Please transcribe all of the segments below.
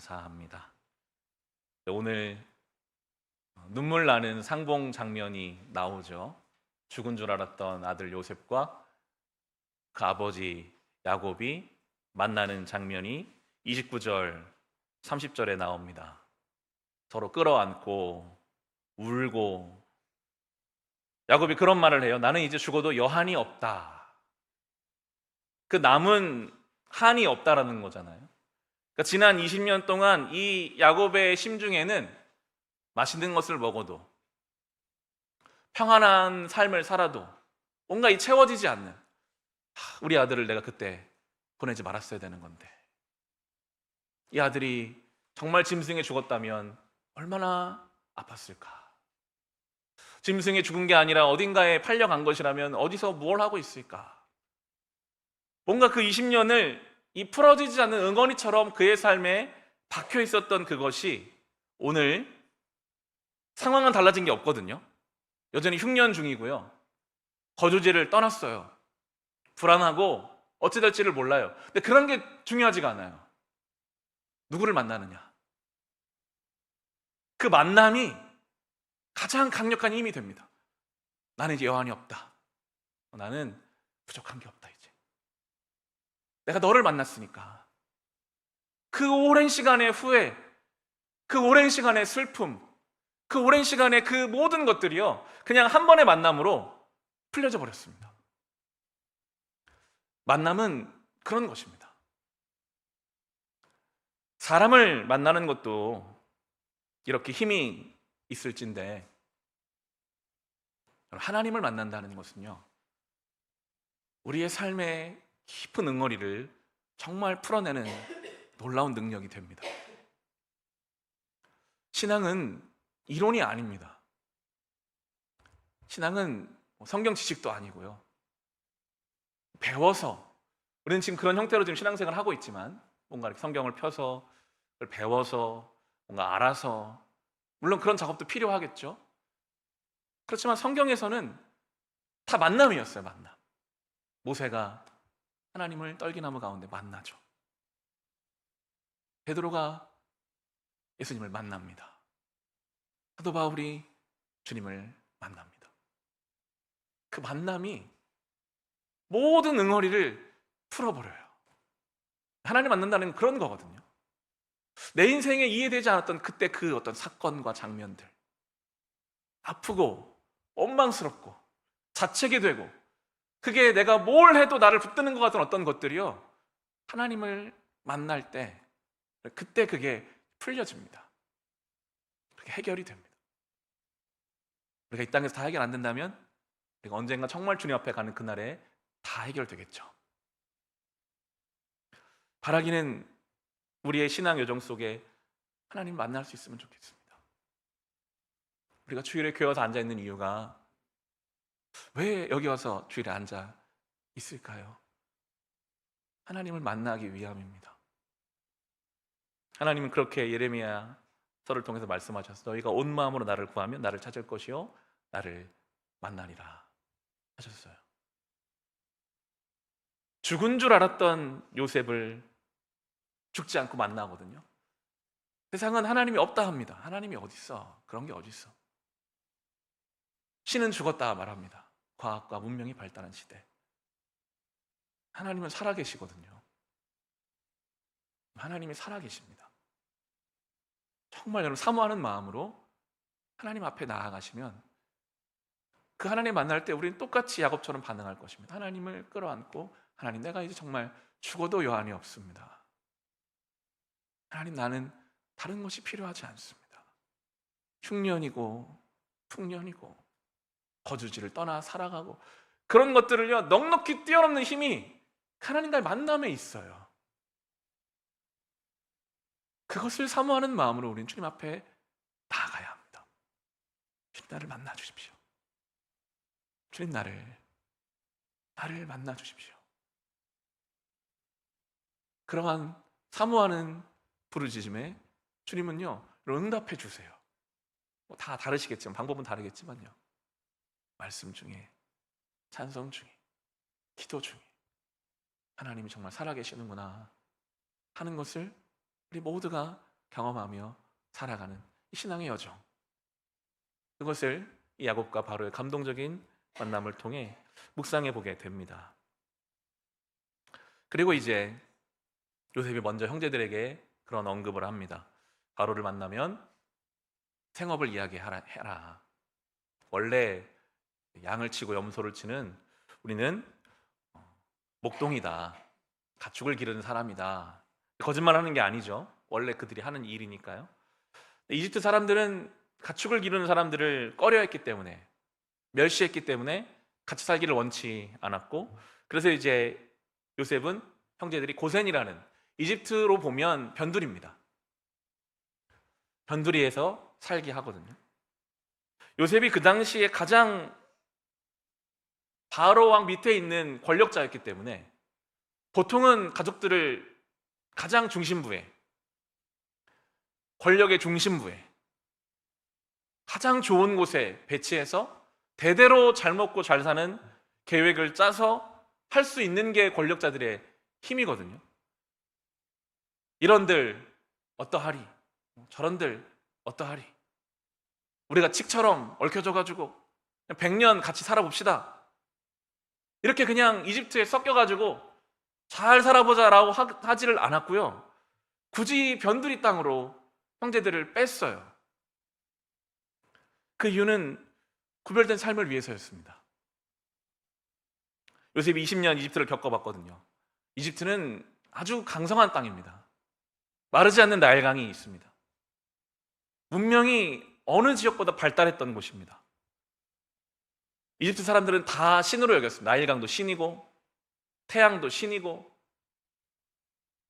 감사합니다. 오늘 눈물 나는 상봉 장면이 나오죠. 죽은 줄 알았던 아들 요셉과 그 아버지 야곱이 만나는 장면이 29절, 30절에 나옵니다. 서로 끌어안고 울고 야곱이 그런 말을 해요. 나는 이제 죽어도 여한이 없다. 그 남은 한이 없다라는 거잖아요. 그러니까 지난 20년 동안 이 야곱의 심중에는 맛있는 것을 먹어도 평안한 삶을 살아도 뭔가 이 채워지지 않는 우리 아들을 내가 그때 보내지 말았어야 되는 건데 이 아들이 정말 짐승에 죽었다면 얼마나 아팠을까. 짐승에 죽은 게 아니라 어딘가에 팔려간 것이라면 어디서 뭘 하고 있을까. 뭔가 그 20년을 이 풀어지지 않는 응어리처럼 그의 삶에 박혀 있었던 그것이 오늘 상황은 달라진 게 없거든요. 여전히 흉년 중이고요. 거주지를 떠났어요. 불안하고 어찌 될지를 몰라요. 근데 그런 게 중요하지가 않아요. 누구를 만나느냐. 그 만남이 가장 강력한 힘이 됩니다. 나는 이제 여한이 없다. 나는 부족한 게 없다 이제. 내가 너를 만났으니까 그 오랜 시간의 후회, 그 오랜 시간의 슬픔, 그 오랜 시간의 그 모든 것들이요 그냥 한 번의 만남으로 풀려져 버렸습니다. 만남은 그런 것입니다. 사람을 만나는 것도 이렇게 힘이 있을진데 하나님을 만난다는 것은요 우리의 삶의 깊은 응어리를 정말 풀어내는 놀라운 능력이 됩니다. 신앙은 이론이 아닙니다. 신앙은 성경 지식도 아니고요 배워서, 우리는 지금 그런 형태로 지금 신앙생활을 하고 있지만 뭔가 이렇게 성경을 펴서 그걸 배워서 뭔가 알아서, 물론 그런 작업도 필요하겠죠. 그렇지만 성경에서는 다 만남이었어요. 만남. 모세가 하나님을 떨기나무 가운데 만나죠. 베드로가 예수님을 만납니다. 사도 바울이 주님을 만납니다. 그 만남이 모든 응어리를 풀어버려요. 하나님 만난다는 그런 거거든요. 내 인생에 이해되지 않았던 그때 그 어떤 사건과 장면들, 아프고 원망스럽고 자책이 되고 그게 내가 뭘 해도 나를 붙드는 것 같은 어떤 것들이요 하나님을 만날 때 그때 그게 풀려집니다. 그게 해결이 됩니다. 우리가 이 땅에서 다 해결 안 된다면 우리가 언젠가 정말 주님 앞에 가는 그날에 다 해결되겠죠. 바라기는 우리의 신앙 여정 속에 하나님 만날 수 있으면 좋겠습니다. 우리가 주일에 교회 와서 앉아 있는 이유가 왜 여기 와서 주일에 앉아 있을까요? 하나님을 만나기 위함입니다. 하나님은 그렇게 예레미야서를 통해서 말씀하셔서 너희가 온 마음으로 나를 구하면 나를 찾을 것이요 나를 만나리라 하셨어요. 죽은 줄 알았던 요셉을 죽지 않고 만나거든요. 세상은 하나님이 없다 합니다. 하나님이 어디 있어? 그런 게 어디 있어? 신은 죽었다 말합니다. 과학과 문명이 발달한 시대. 하나님은 살아계시거든요. 하나님이 살아계십니다. 정말 여러분 사모하는 마음으로 하나님 앞에 나아가시면 그 하나님 만날 때 우리는 똑같이 야곱처럼 반응할 것입니다. 하나님을 끌어안고 하나님 내가 이제 정말 죽어도 여한이 없습니다. 하나님 나는 다른 것이 필요하지 않습니다. 흉년이고 풍년이고 거주지를 떠나 살아가고 그런 것들을요 넉넉히 뛰어넘는 힘이 하나님과의 만남에 있어요. 그것을 사모하는 마음으로 우리는 주님 앞에 나아가야 합니다. 주님 나를 만나 주십시오. 주님 나를 만나 주십시오. 그러한 사모하는 부르짖음에 주님은요 응답해 주세요. 다 다르시겠지만 방법은 다르겠지만요 말씀 중에 찬송 중에 기도 중에 하나님이 정말 살아계시는구나 하는 것을 우리 모두가 경험하며 살아가는 이 신앙의 여정, 그것을 이 야곱과 바로의 감동적인 만남을 통해 묵상해 보게 됩니다. 그리고 이제 요셉이 먼저 형제들에게 그런 언급을 합니다. 바로를 만나면 생업을 이야기해라. 원래 양을 치고 염소를 치는 우리는 목동이다, 가축을 기르는 사람이다. 거짓말하는 게 아니죠. 원래 그들이 하는 일이니까요. 이집트 사람들은 가축을 기르는 사람들을 꺼려했기 때문에, 멸시했기 때문에 같이 살기를 원치 않았고, 그래서 이제 요셉은 형제들이 고센이라는, 이집트로 보면 변두리입니다. 변두리에서 살게 하거든요. 요셉이 그 당시에 가장 바로 왕 밑에 있는 권력자였기 때문에 보통은 가족들을 가장 중심부에, 권력의 중심부에, 가장 좋은 곳에 배치해서 대대로 잘 먹고 잘 사는 계획을 짜서 할 수 있는 게 권력자들의 힘이거든요. 이런들 어떠하리, 저런들 어떠하리, 우리가 칙처럼 얽혀져가지고 100년 같이 살아봅시다, 이렇게 그냥 이집트에 섞여가지고 잘 살아보자라고 하지를 않았고요. 굳이 변두리 땅으로 형제들을 뺐어요. 그 이유는 구별된 삶을 위해서였습니다. 요셉이 20년 이집트를 겪어봤거든요. 이집트는 아주 강성한 땅입니다. 마르지 않는 나일강이 있습니다. 문명이 어느 지역보다 발달했던 곳입니다. 이집트 사람들은 다 신으로 여겼습니다. 나일강도 신이고 태양도 신이고,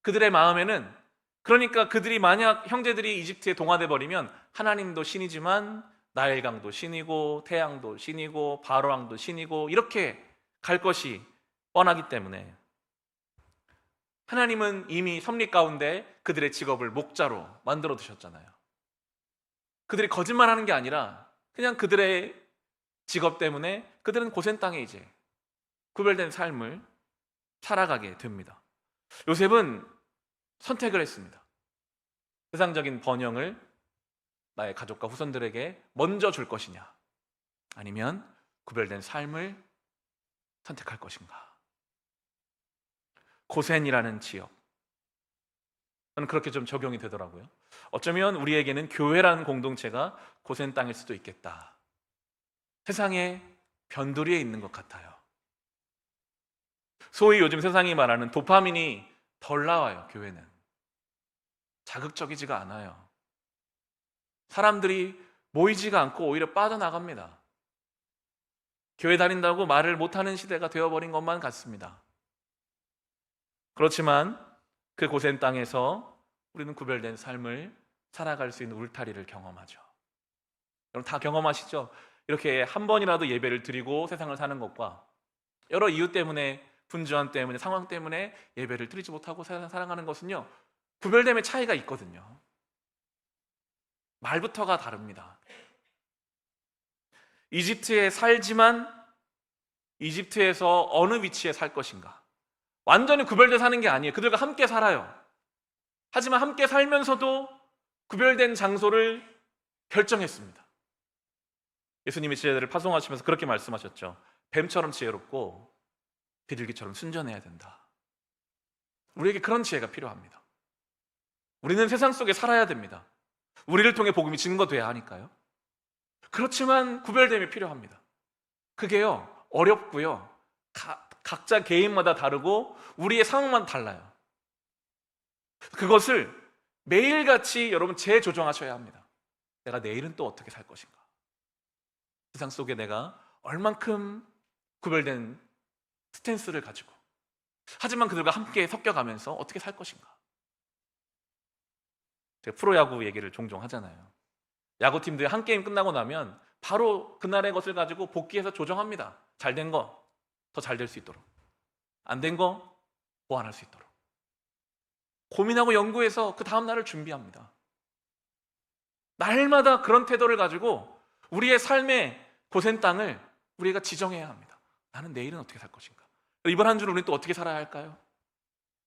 그들의 마음에는, 그러니까 그들이 만약 형제들이 이집트에 동화돼 버리면 하나님도 신이지만 나일강도 신이고 태양도 신이고 바로왕도 신이고 이렇게 갈 것이 뻔하기 때문에 하나님은 이미 섭리 가운데 그들의 직업을 목자로 만들어 두셨잖아요. 그들이 거짓말하는 게 아니라 그냥 그들의 직업 때문에 그들은 고센 땅에 이제 구별된 삶을 살아가게 됩니다. 요셉은 선택을 했습니다. 세상적인 번영을 나의 가족과 후손들에게 먼저 줄 것이냐, 아니면 구별된 삶을 선택할 것인가. 고센이라는 지역, 저는 그렇게 좀 적용이 되더라고요. 어쩌면 우리에게는 교회라는 공동체가 고센 땅일 수도 있겠다. 세상의 변두리에 있는 것 같아요. 소위 요즘 세상이 말하는 도파민이 덜 나와요. 교회는 자극적이지가 않아요. 사람들이 모이지가 않고 오히려 빠져나갑니다. 교회 다닌다고 말을 못하는 시대가 되어버린 것만 같습니다. 그렇지만 그 고센 땅에서 우리는 구별된 삶을 살아갈 수 있는 울타리를 경험하죠. 여러분 다 경험하시죠? 이렇게 한 번이라도 예배를 드리고 세상을 사는 것과 여러 이유 때문에, 분주함 때문에, 상황 때문에 예배를 드리지 못하고 세상을 살아가는 것은요, 구별됨의 차이가 있거든요. 말부터가 다릅니다. 이집트에 살지만 이집트에서 어느 위치에 살 것인가, 완전히 구별돼 사는 게 아니에요. 그들과 함께 살아요. 하지만 함께 살면서도 구별된 장소를 결정했습니다. 예수님이 제자들을 파송하시면서 그렇게 말씀하셨죠. 뱀처럼 지혜롭고 비둘기처럼 순전해야 된다. 우리에게 그런 지혜가 필요합니다. 우리는 세상 속에 살아야 됩니다. 우리를 통해 복음이 증거돼야 하니까요. 그렇지만 구별됨이 필요합니다. 그게요, 어렵고요, 각자 개인마다 다르고 우리의 상황만 달라요. 그것을 매일같이 여러분 재조정하셔야 합니다. 내가 내일은 또 어떻게 살 것인가, 세상 속에 내가 얼만큼 구별된 스탠스를 가지고, 하지만 그들과 함께 섞여가면서 어떻게 살 것인가. 제가 프로야구 얘기를 종종 하잖아요. 야구팀들이 한 게임 끝나고 나면 바로 그날의 것을 가지고 복귀해서 조정합니다. 잘 된 거 더 잘 될 수 있도록, 안 된 거 보완할 수 있도록 고민하고 연구해서 그 다음 날을 준비합니다. 날마다 그런 태도를 가지고 우리의 삶의 고센 땅을 우리가 지정해야 합니다. 나는 내일은 어떻게 살 것인가. 이번 한 주를 우리는 또 어떻게 살아야 할까요?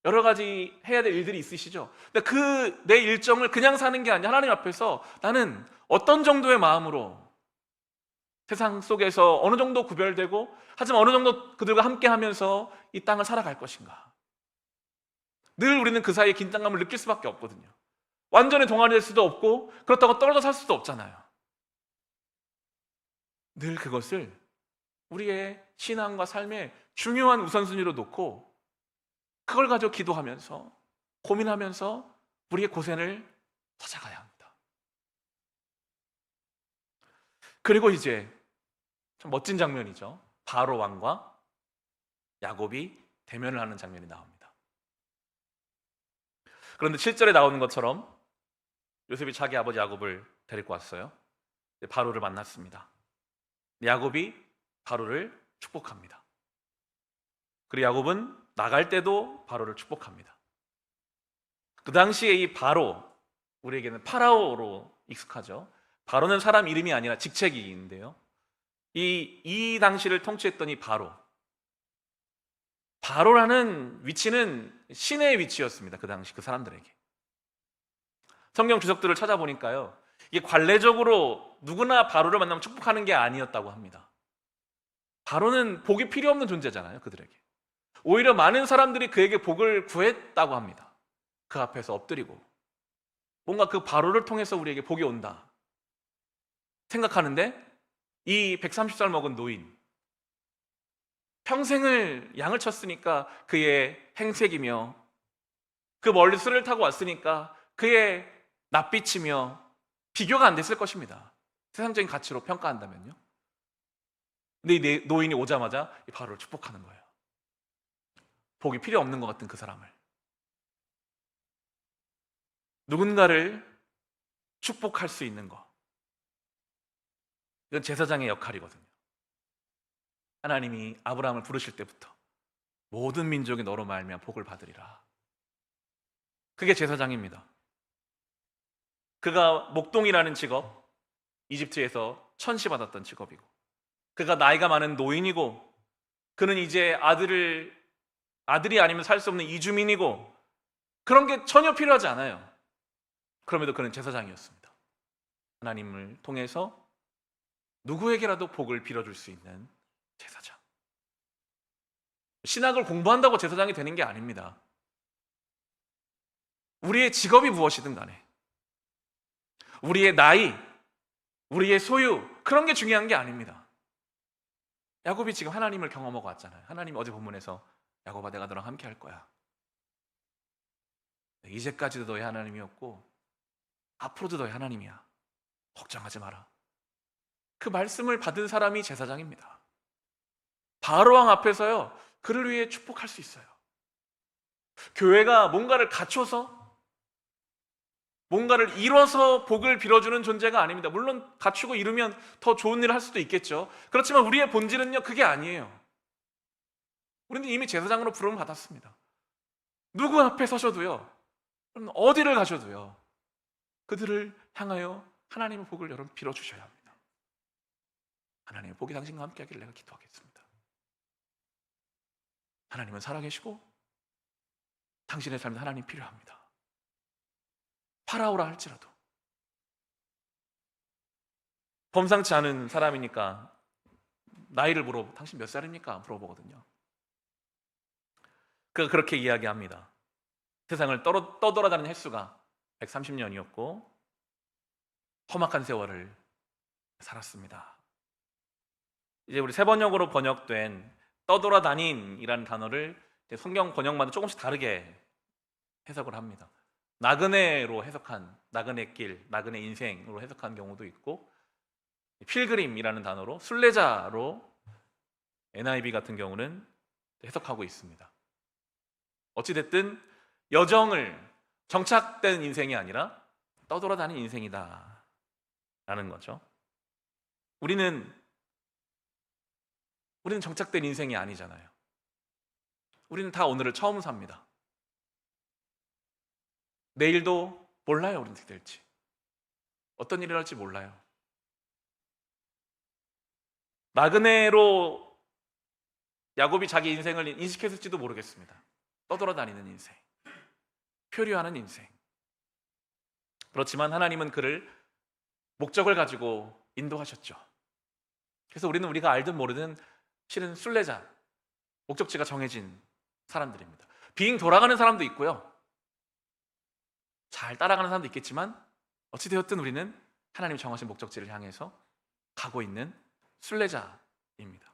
여러 가지 해야 될 일들이 있으시죠. 근데 그 내 일정을 그냥 사는 게 아니라 하나님 앞에서 나는 어떤 정도의 마음으로 세상 속에서 어느 정도 구별되고 하지만 어느 정도 그들과 함께 하면서 이 땅을 살아갈 것인가. 늘 우리는 그 사이에 긴장감을 느낄 수밖에 없거든요. 완전히 동안이 될 수도 없고 그렇다고 떨어져 살 수도 없잖아요. 늘 그것을 우리의 신앙과 삶의 중요한 우선순위로 놓고 그걸 가지고 기도하면서 고민하면서 우리의 고생을 찾아가야 합니다. 그리고 이제 참 멋진 장면이죠. 바로 왕과 야곱이 대면을 하는 장면이 나옵니다. 그런데 7절에 나오는 것처럼 요셉이 자기 아버지 야곱을 데리고 왔어요. 바로를 만났습니다. 야곱이 바로를 축복합니다. 그리고 야곱은 나갈 때도 바로를 축복합니다. 그 당시에 이 바로, 우리에게는 파라오로 익숙하죠. 바로는 사람 이름이 아니라 직책인데요. 이 당시를 통치했던 이 바로라는 위치는 신의 위치였습니다. 그 당시 그 사람들에게. 성경 주석들을 찾아보니까요, 이게 관례적으로 누구나 바로를 만나면 축복하는 게 아니었다고 합니다. 바로는 복이 필요 없는 존재잖아요, 그들에게. 오히려 많은 사람들이 그에게 복을 구했다고 합니다. 그 앞에서 엎드리고 뭔가 그 바로를 통해서 우리에게 복이 온다 생각하는데, 이 130살 먹은 노인, 평생을 양을 쳤으니까 그의 행색이며 그 멀리 수레를 타고 왔으니까 그의 낯빛이며 비교가 안 됐을 것입니다. 세상적인 가치로 평가한다면요. 근데 이 노인이 오자마자 이 바로를 축복하는 거예요. 복이 필요 없는 것 같은 그 사람을. 누군가를 축복할 수 있는 것, 이건 제사장의 역할이거든요. 하나님이 아브라함을 부르실 때부터 모든 민족이 너로 말미암아 복을 받으리라. 그게 제사장입니다. 그가 목동이라는 직업, 이집트에서 천시받았던 직업이고, 그가 나이가 많은 노인이고, 그는 이제 아들이 아니면 살 수 없는 이주민이고, 그런 게 전혀 필요하지 않아요. 그럼에도 그는 제사장이었습니다. 하나님을 통해서 누구에게라도 복을 빌어줄 수 있는 제사장. 신학을 공부한다고 제사장이 되는 게 아닙니다. 우리의 직업이 무엇이든 간에, 우리의 나이, 우리의 소유, 그런 게 중요한 게 아닙니다. 야곱이 지금 하나님을 경험하고 왔잖아요. 하나님이 어제 본문에서 야곱아, 내가 너랑 함께 할 거야. 이제까지도 너의 하나님이었고 앞으로도 너의 하나님이야. 걱정하지 마라. 그 말씀을 받은 사람이 제사장입니다. 바로왕 앞에서요, 그를 위해 축복할 수 있어요. 교회가 뭔가를 갖춰서, 뭔가를 이뤄서 복을 빌어주는 존재가 아닙니다. 물론 갖추고 이루면 더 좋은 일을 할 수도 있겠죠. 그렇지만 우리의 본질은요, 그게 아니에요. 우리는 이미 제사장으로 부름을 받았습니다. 누구 앞에 서셔도요, 어디를 가셔도요, 그들을 향하여 하나님의 복을 여러분 빌어주셔야 합니다. 하나님의 복이 당신과 함께 하기를 내가 기도하겠습니다. 하나님은 살아계시고 당신의 삶에 하나님 필요합니다. 파라오라 할지라도. 범상치 않은 사람이니까 나이를 당신 몇 살입니까? 물어보거든요. 그가 그렇게 이야기합니다. 세상을 떠돌아다니는 횟수가 130년이었고 험악한 세월을 살았습니다. 이제 우리 세번역으로 번역된 떠돌아다닌이라는 단어를 성경 번역마다 조금씩 다르게 해석을 합니다. 나그네로 해석한, 나그네 길, 나그네 인생으로 해석한 경우도 있고, 필그림이라는 단어로, 순례자로 NIV 같은 경우는 해석하고 있습니다. 어찌됐든 여정을, 정착된 인생이 아니라 떠돌아다닌 인생이다 라는 거죠. 우리는 정착된 인생이 아니잖아요. 우리는 다 오늘을 처음 삽니다. 내일도 몰라요, 우리는 어떻게 될지. 어떤 일을 할지 몰라요. 나그네로 야곱이 자기 인생을 인식했을지도 모르겠습니다. 떠돌아다니는 인생, 표류하는 인생. 그렇지만 하나님은 그를 목적을 가지고 인도하셨죠. 그래서 우리가 알든 모르든 실은 순례자, 목적지가 정해진 사람들입니다. 빙 돌아가는 사람도 있고요, 잘 따라가는 사람도 있겠지만 어찌되었든 우리는 하나님이 정하신 목적지를 향해서 가고 있는 순례자입니다.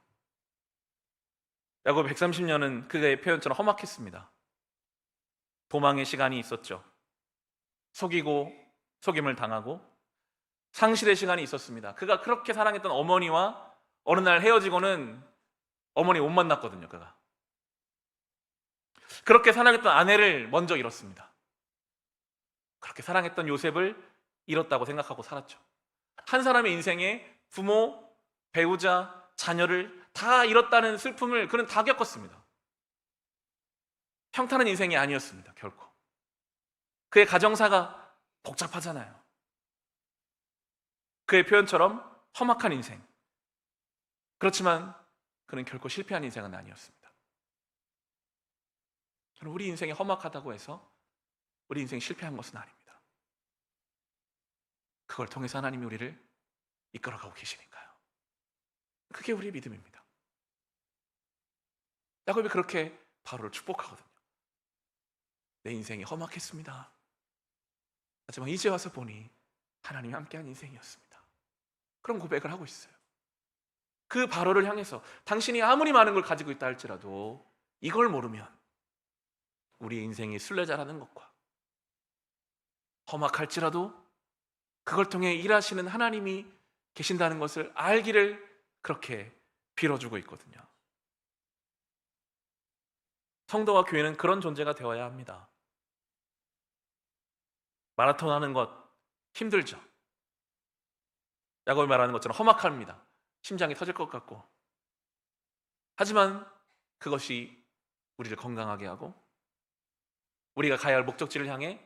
야곱 130년은 그의 표현처럼 험악했습니다. 도망의 시간이 있었죠. 속이고 속임을 당하고 상실의 시간이 있었습니다. 그가 그렇게 사랑했던 어머니와 어느 날 헤어지고는 어머니 못 만났거든요. 그가 그렇게 사랑했던 아내를 먼저 잃었습니다. 그렇게 사랑했던 요셉을 잃었다고 생각하고 살았죠. 한 사람의 인생에 부모, 배우자, 자녀를 다 잃었다는 슬픔을 그는 다 겪었습니다. 평탄한 인생이 아니었습니다. 결코. 그의 가정사가 복잡하잖아요. 그의 표현처럼 험악한 인생. 그렇지만 그는 결코 실패한 인생은 아니었습니다. 우리 인생이 험악하다고 해서 우리 인생이 실패한 것은 아닙니다. 그걸 통해서 하나님이 우리를 이끌어가고 계시니까요. 그게 우리의 믿음입니다. 야곱이 그렇게 바로를 축복하거든요. 내 인생이 험악했습니다. 하지만 이제 와서 보니 하나님이 함께한 인생이었습니다. 그런 고백을 하고 있어요. 그 바로를 향해서 당신이 아무리 많은 걸 가지고 있다 할지라도 이걸 모르면 우리 인생이 순례자라는 것과 험악할지라도 그걸 통해 일하시는 하나님이 계신다는 것을 알기를 그렇게 빌어주고 있거든요. 성도와 교회는 그런 존재가 되어야 합니다. 마라톤 하는 것 힘들죠. 야곱이 말하는 것처럼 험악합니다. 심장이 터질 것 같고. 하지만 그것이 우리를 건강하게 하고 우리가 가야 할 목적지를 향해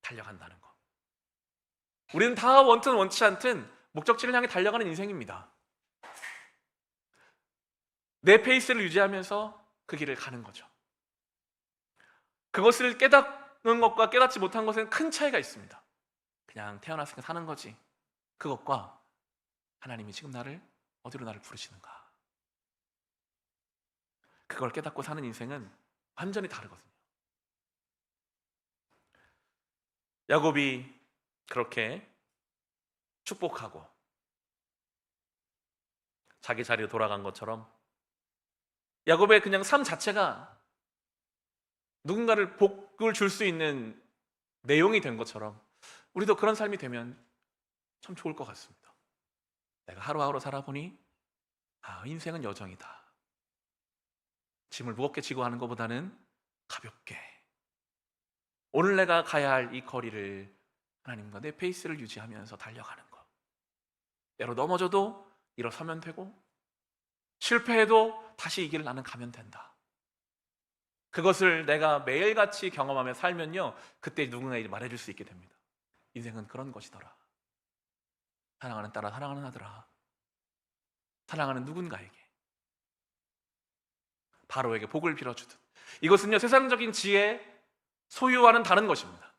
달려간다는 것. 우리는 다 원든 원치 않든 목적지를 향해 달려가는 인생입니다. 내 페이스를 유지하면서 그 길을 가는 거죠. 그것을 깨닫는 것과 깨닫지 못한 것에는 큰 차이가 있습니다. 그냥 태어났으니까 사는 거지. 그것과 하나님이 지금 어디로 나를 부르시는가. 그걸 깨닫고 사는 인생은 완전히 다르거든요. 야곱이 그렇게 축복하고 자기 자리로 돌아간 것처럼 야곱의 그냥 삶 자체가 누군가를 복을 줄 수 있는 내용이 된 것처럼 우리도 그런 삶이 되면 참 좋을 것 같습니다. 내가 하루하루 살아보니 인생은 여정이다. 짐을 무겁게 지고 하는 것보다는 가볍게 오늘 내가 가야 할 이 거리를 하나님과 내 페이스를 유지하면서 달려가는 것. 때로 넘어져도 일어서면 되고 실패해도 다시 이 길을 나는 가면 된다. 그것을 내가 매일같이 경험하며 살면요, 그때 누군가에게 말해줄 수 있게 됩니다. 인생은 그런 것이더라. 사랑하는 딸아, 사랑하는 아들아, 사랑하는 누군가에게, 바로에게 복을 빌어주듯. 이것은요, 세상적인 지혜, 소유와는 다른 것입니다.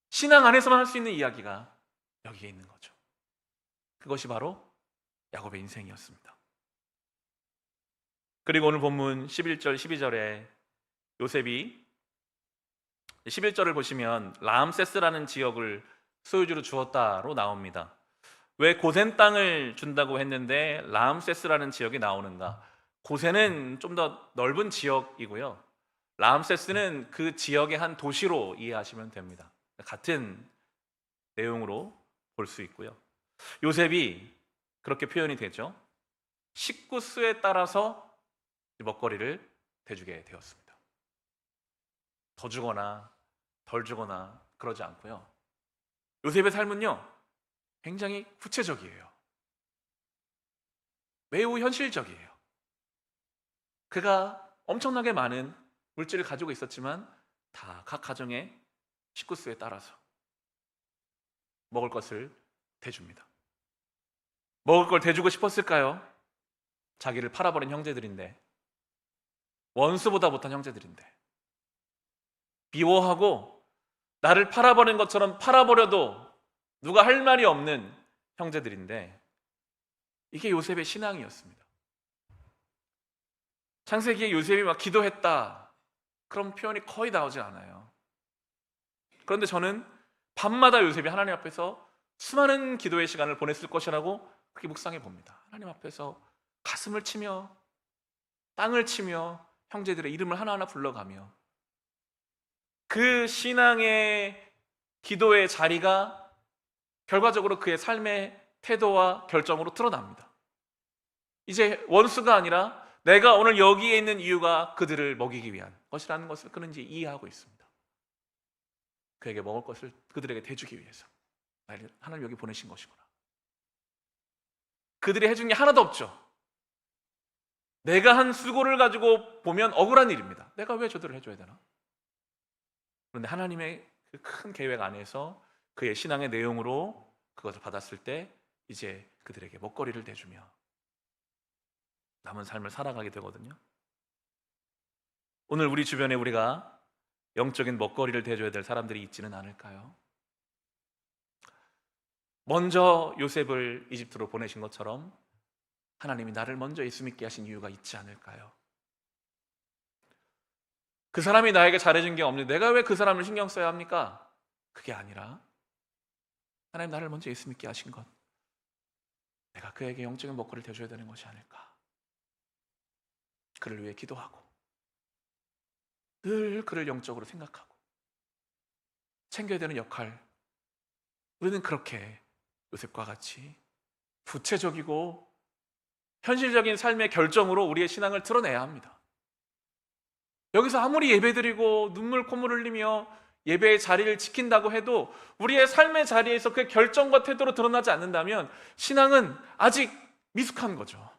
신앙 안에서만 할 수 있는 이야기가 여기에 있는 거죠. 그것이 바로 야곱의 인생이었습니다. 그리고 오늘 본문 11절, 12절에 요셉이 11절을 보시면 라암세스라는 지역을 소유주로 주었다로 나옵니다. 왜 고센 땅을 준다고 했는데 라암세스라는 지역이 나오는가? 고센은 좀 더 넓은 지역이고요, 라암세스는 그 지역의 한 도시로 이해하시면 됩니다. 같은 내용으로 볼 수 있고요. 요셉이 그렇게 표현이 되죠. 식구수에 따라서 먹거리를 대주게 되었습니다. 더 주거나 덜 주거나 그러지 않고요, 요셉의 삶은요 굉장히 구체적이에요. 매우 현실적이에요. 그가 엄청나게 많은 물질을 가지고 있었지만 다 각 가정의 식구수에 따라서 먹을 것을 대줍니다. 먹을 걸 대주고 싶었을까요? 자기를 팔아버린 형제들인데, 원수보다 못한 형제들인데 미워하고 나를 팔아버린 것처럼 팔아버려도 누가 할 말이 없는 형제들인데 이게 요셉의 신앙이었습니다. 창세기에 요셉이 막 기도했다 그런 표현이 거의 나오지 않아요. 그런데 저는 밤마다 요셉이 하나님 앞에서 수많은 기도의 시간을 보냈을 것이라고 그렇게 묵상해 봅니다. 하나님 앞에서 가슴을 치며 땅을 치며 형제들의 이름을 하나하나 불러가며 그 신앙의 기도의 자리가 결과적으로 그의 삶의 태도와 결정으로 드러납니다. 이제 원수가 아니라 내가 오늘 여기에 있는 이유가 그들을 먹이기 위한 것이라는 것을 그는 이제 이해하고 있습니다. 그에게 먹을 것을 그들에게 대주기 위해서 하나님 여기 보내신 것이구나. 그들이 해준 게 하나도 없죠. 내가 한 수고를 가지고 보면 억울한 일입니다. 내가 왜 저들을 해줘야 되나? 그런데 하나님의 그 큰 계획 안에서 그의 신앙의 내용으로 그것을 받았을 때 이제 그들에게 먹거리를 대주며 남은 삶을 살아가게 되거든요. 오늘 우리 주변에 우리가 영적인 먹거리를 대줘야 될 사람들이 있지는 않을까요? 먼저 요셉을 이집트로 보내신 것처럼 하나님이 나를 먼저 예수 믿게 하신 이유가 있지 않을까요? 그 사람이 나에게 잘해준 게 없는데 내가 왜 그 사람을 신경 써야 합니까? 그게 아니라 하나님 나를 먼저 예수 믿게 하신 것, 내가 그에게 영적인 먹거리를 대줘야 되는 것이 아닐까. 그를 위해 기도하고 늘 그를 영적으로 생각하고 챙겨야 되는 역할, 우리는 그렇게 요셉과 같이 구체적이고 현실적인 삶의 결정으로 우리의 신앙을 드러내야 합니다. 여기서 아무리 예배드리고 눈물 콧물 흘리며 예배의 자리를 지킨다고 해도 우리의 삶의 자리에서 그 결정과 태도로 드러나지 않는다면 신앙은 아직 미숙한 거죠.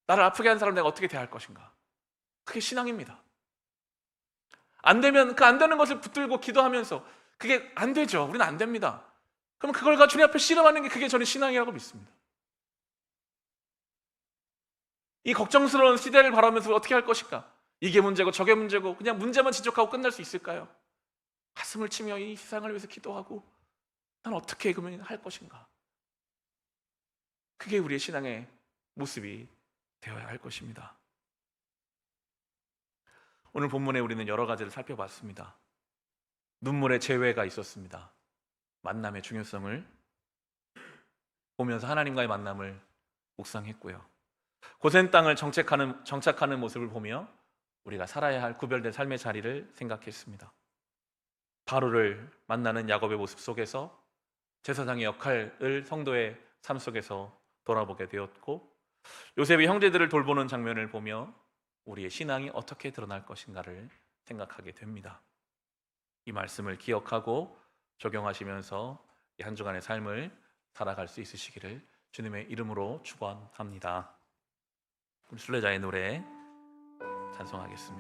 나를 아프게 한 사람 내가 어떻게 대할 것인가? 그게 신앙입니다. 안 되면 그 안 되는 것을 붙들고 기도하면서 그게 안 되죠. 우리는 안 됩니다. 그럼 그걸 가지고 주님 앞에 씨름하는 게 그게 저는 신앙이라고 믿습니다. 이 걱정스러운 시대를 바라면서 어떻게 할 것인가? 이게 문제고 저게 문제고 그냥 문제만 지적하고 끝날 수 있을까요? 가슴을 치며 이 세상을 위해서 기도하고 난 어떻게 그러면 할 것인가? 그게 우리의 신앙의 모습이 되어야 할 것입니다. 오늘 본문에 우리는 여러 가지를 살펴봤습니다. 눈물의 재회가 있었습니다. 만남의 중요성을 보면서 하나님과의 만남을 묵상했고요. 고센 땅을 정착하는 모습을 보며 우리가 살아야 할 구별된 삶의 자리를 생각했습니다. 바로를 만나는 야곱의 모습 속에서 제사장의 역할을 성도의 삶 속에서 돌아보게 되었고, 요셉이 형제들을 돌보는 장면을 보며 우리의 신앙이 어떻게 드러날 것인가를 생각하게 됩니다. 이 말씀을 기억하고 적용하시면서 이 한 주간의 삶을 살아갈 수 있으시기를 주님의 이름으로 축원합니다. 순례자의 노래 찬송하겠습니다.